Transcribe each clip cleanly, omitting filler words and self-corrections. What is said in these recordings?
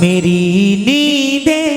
मेरी नींदें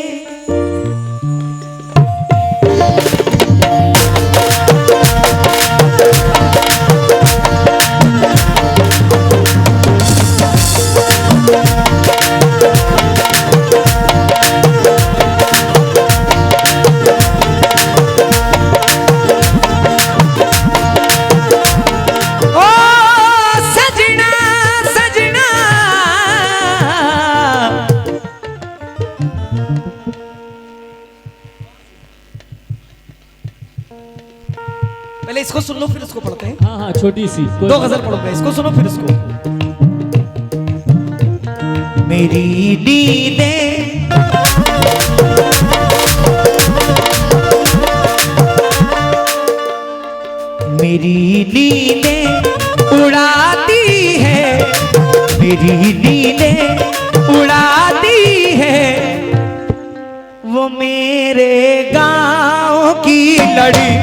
पहले इसको सुन लो फिर उसको पढ़ते हैं। हाँ हाँ छोटी सी दो गजल पढ़ूंगा, इसको सुनो फिर उसको। मेरी नींदें मेरी नींदें उड़ाती है, मेरी नींदें उड़ाती है वो मेरे गांव की लड़की।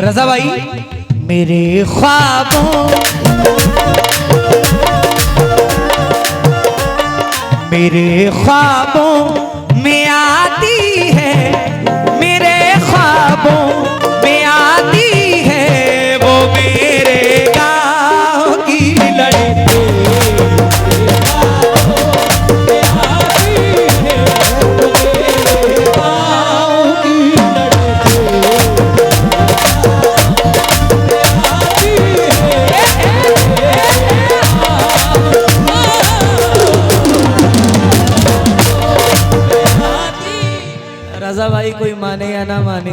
रज़ा भाई मेरे ख्वाबों में आती है, मेरे ख्वाबों में आती है वो मेरे गाँव की लड़की। रज़ा भाई कोई माने या ना माने,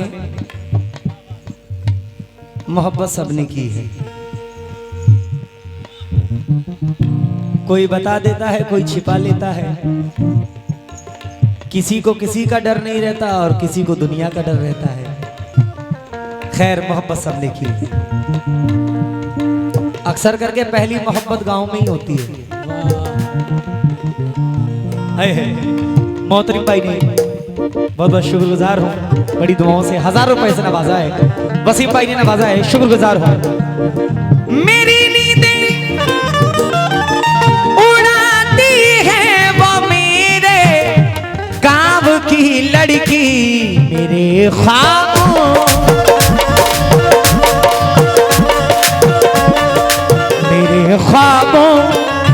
मोहब्बत सबने की है। कोई बता देता है, कोई छिपा लेता है। किसी को किसी का डर नहीं रहता और किसी को दुनिया का डर रहता है। खैर मोहब्बत सबने की है। अक्सर करके पहली मोहब्बत गांव में ही होती है। मोहतरम भाई ने बहुत बहुत शुक्रगुजार हूँ, बड़ी दुआओं से 1000 रुपए से नवाजा है। वसीम भाई ने नवाजा है, शुक्रगुजार हूँ। मेरी नींदें उड़ाती है वो मेरे गाँव की लड़की, मेरे ख्वाबों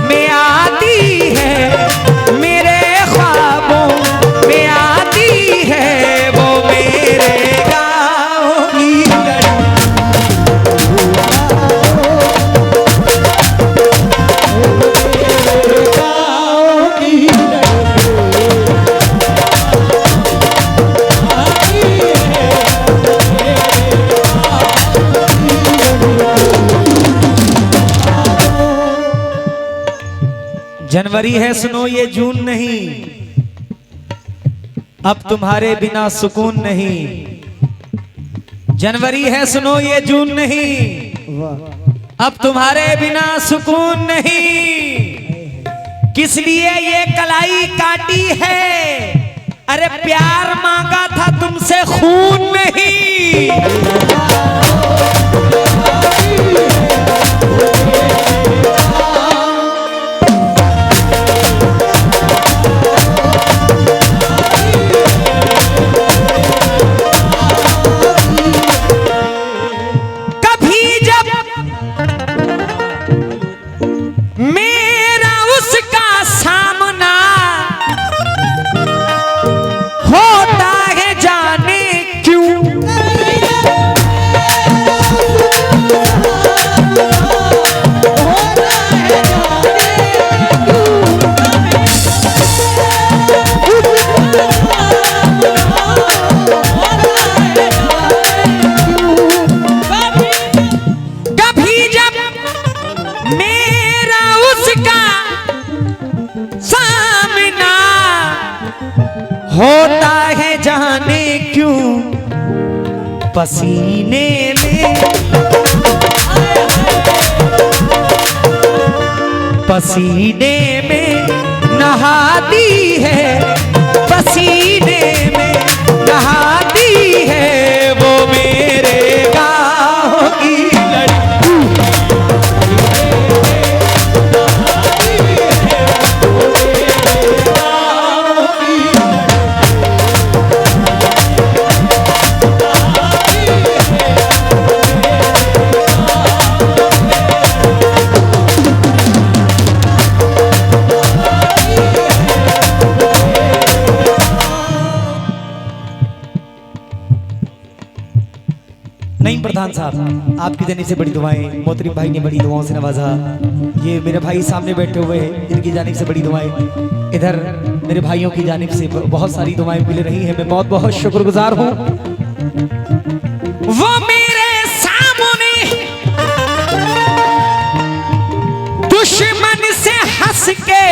में आती है, मेरे ख्वाबों में आती है वो मेरे गाँव की जनवरी है सुनो ये जून नहीं, अब तुम्हारे बिना सुकून नहीं। जनवरी है सुनो ये जून नहीं, अब तुम्हारे बिना सुकून नहीं। किस लिए ये कलाई काटी है, अरे प्यार मांगा था तुमसे खून नहीं। होता है जाने क्यों होता है जाने क्यों पसीने में, पसीने में नहाती है, पसीने में नहाती है वो मेरे गाँव की लड़की। नहीं प्रधान साहब, आपकी देने से बड़ी दुआएं, मोहतरम भाई ने बड़ी दुआओं से नवाजा। ये मेरे भाई सामने बैठे हुए हैं, इनकी जानिब से बड़ी दुआएं, इधर मेरे भाइयों की जानिब से बहुत सारी दुआएं मिल रही हैं। मैं बहुत बहुत शुक्रगुजार हूँ। वो मेरे सामने दुश्मन से हंस के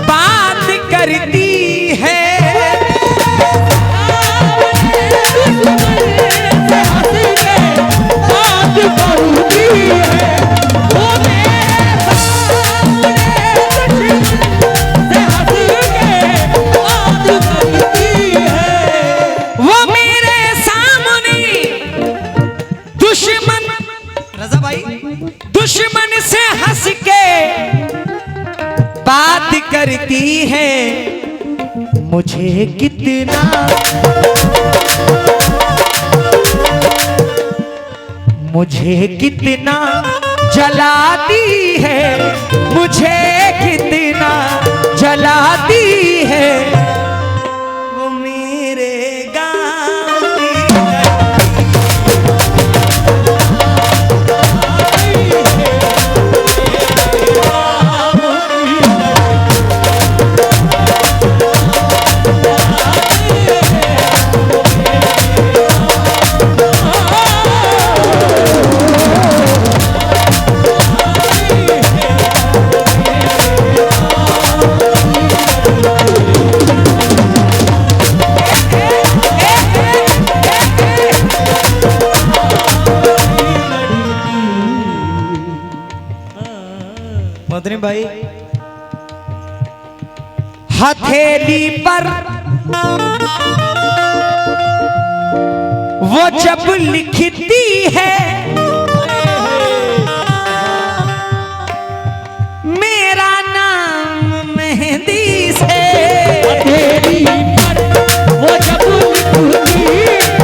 बात करती है, दुश्मन से हंस के बात करती है। मुझे कितना जलाती है, मुझे कितना जलाती है वो मेरे गाँव की मोहतरम भाई। हथेली पर वो जब लिखती है मेरा नाम मेहंदी से, हथेली पर वो जब लिखती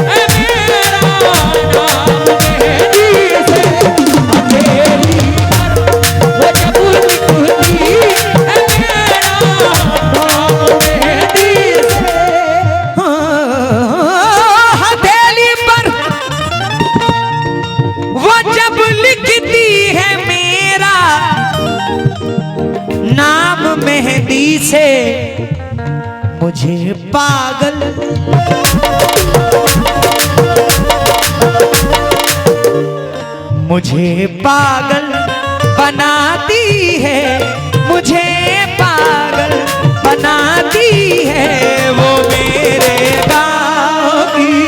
है मेरा नाम मेहंदी से, हथेली वो जब लिखती है मेरा नाम मेहंदी से, हथेली पर वो जब लिखती है मेरा नाम मेहंदी से, मुझे पागल बनाती है, मुझे पागल बनाती है वो मेरे गाँव की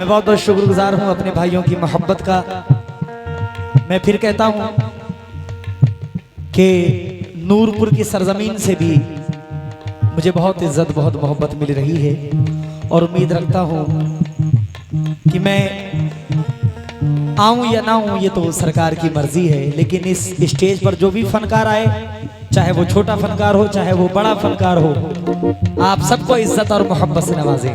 बहुत बहुत शुक्रगुजार हूं अपने भाइयों की मोहब्बत का। मैं फिर कहता हूं कि नूरपुर की सरजमीन से भी मुझे बहुत इज्जत बहुत मोहब्बत मिल रही है और उम्मीद रखता हूं कि मैं आऊं या ना आऊं ये तो सरकार की मर्जी है, लेकिन इस स्टेज पर जो भी फनकार आए, चाहे वो छोटा फनकार हो चाहे वो बड़ा फनकार हो, आप सबको इज्जत और मोहब्बत से नवाजें।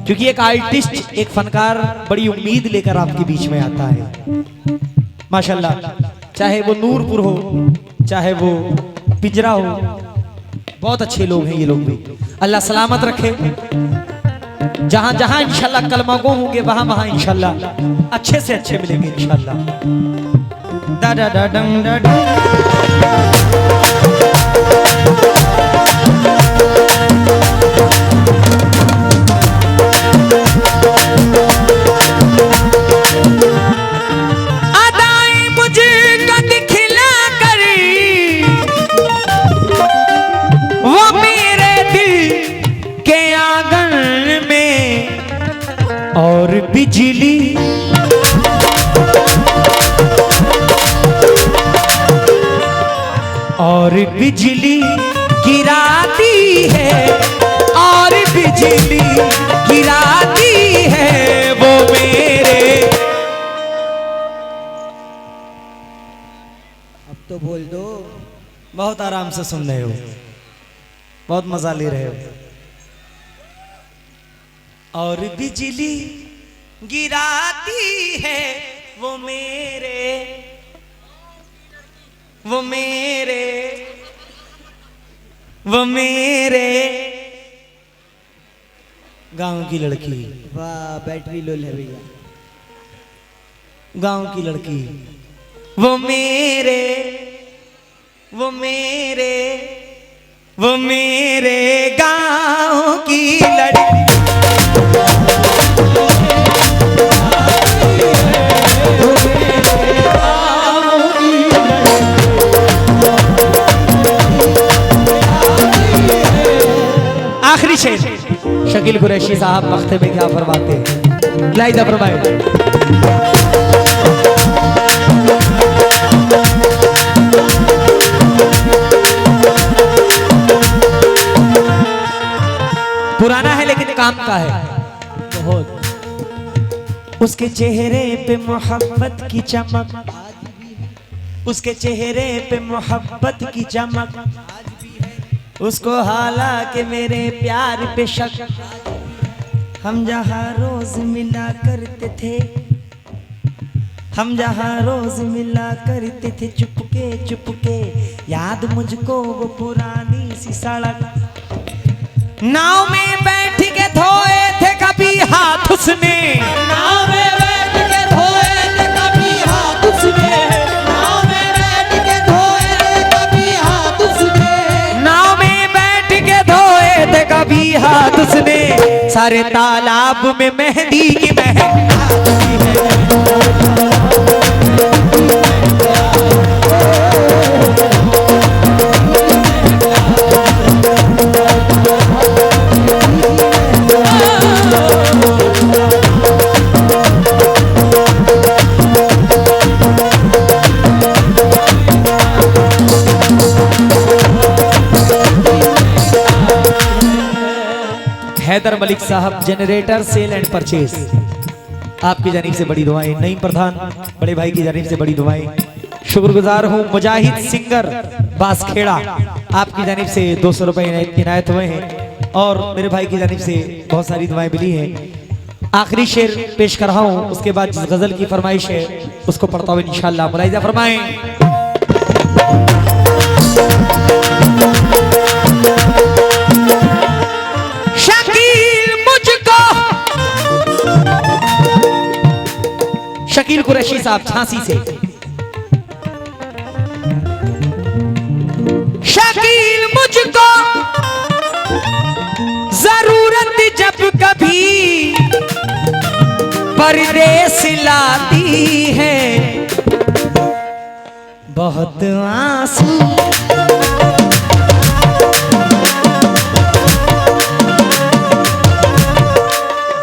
क्योंकि एक आर्टिस्ट, एक फनकार बड़ी उम्मीद लेकर आपके बीच में आता है। माशाल्लाह, चाहे वो नूरपुर हो, चाहे वो पिंजरा हो, बहुत अच्छे लोग हैं ये लोग भी। अल्लाह सलामत रखे। जहां जहां इंशाल्लाह कलमा गो होंगे, वहां वहां इंशाल्लाह अच्छे से अच्छे मिलेंगे इंशाल्लाह। दा दा दा डंग दा डंग। और बिजली और बिजली गिराती है, और बिजली गिराती है वो मेरे। अब तो बोल दो। बहुत आराम से सुन रहे हो, बहुत मजा ले रहे हो। और बिजली गिराती है वो मेरे, वो मेरे, वो मेरे गांव की लड़की। वाह, बैटरी लो है भैया। गांव की लड़की, वो मेरे, वो मेरे, वो मेरे गांव की लड़की। आखिरी शेर शकील कुरैशी साहब मख्ते में क्या फरमाते हैं, लाइदा फरमाए। पुराना है लेकिन काम का है बहुत। उसके चेहरे पे मोहब्बत की चमक, उसके चेहरे पे मोहब्बत की चमक, उसको हालांकि मेरे प्यार पे शक। हम जहाँ रोज मिला करते थे, हम जहाँ रोज मिला करते थे चुपके चुपके, याद मुझको वो पुरानी सी सड़क। नाव में बैठ के धोए थे कभी हाथ उसने, नाव में बैठ के धोए थे कभी हाथ उसने, नाव में बैठ के धोए थे कभी हाथ उसने, नाव में बैठ के धोए थे कभी हाथ उसने, सारे तालाब में मेहंदी की महक। हैदर मलिक साहब, जनरेटर सेल एंड परचेज, आपकी जानिब से बड़ी दुआएं। नईम प्रधान बड़े भाई की जानिब से बड़ी दुआएं। शुक्रगुजार हूँ मुजाहिद सिंगर बासखेड़ा, आपकी जानिब से 200 रुपए इनायत हुए हैं और मेरे भाई की जानिब से बहुत सारी दुआएं मिली हैं। आखिरी शेर पेश कर रहा हूँ, उसके बाद जिस गजल की फरमाइश है उसको पढ़ता हुए इंशाअल्लाह मुलाहिजा फरमाएं। शकील कुरैशी साहब झांसी से। शकील मुझको जरूरत जब कभी परदेस लाती है, बहुत आंसू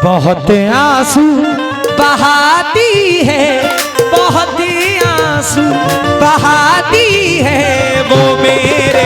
बहुत आंसू बहाती है, बहुत आंसू बहाती है वो मेरे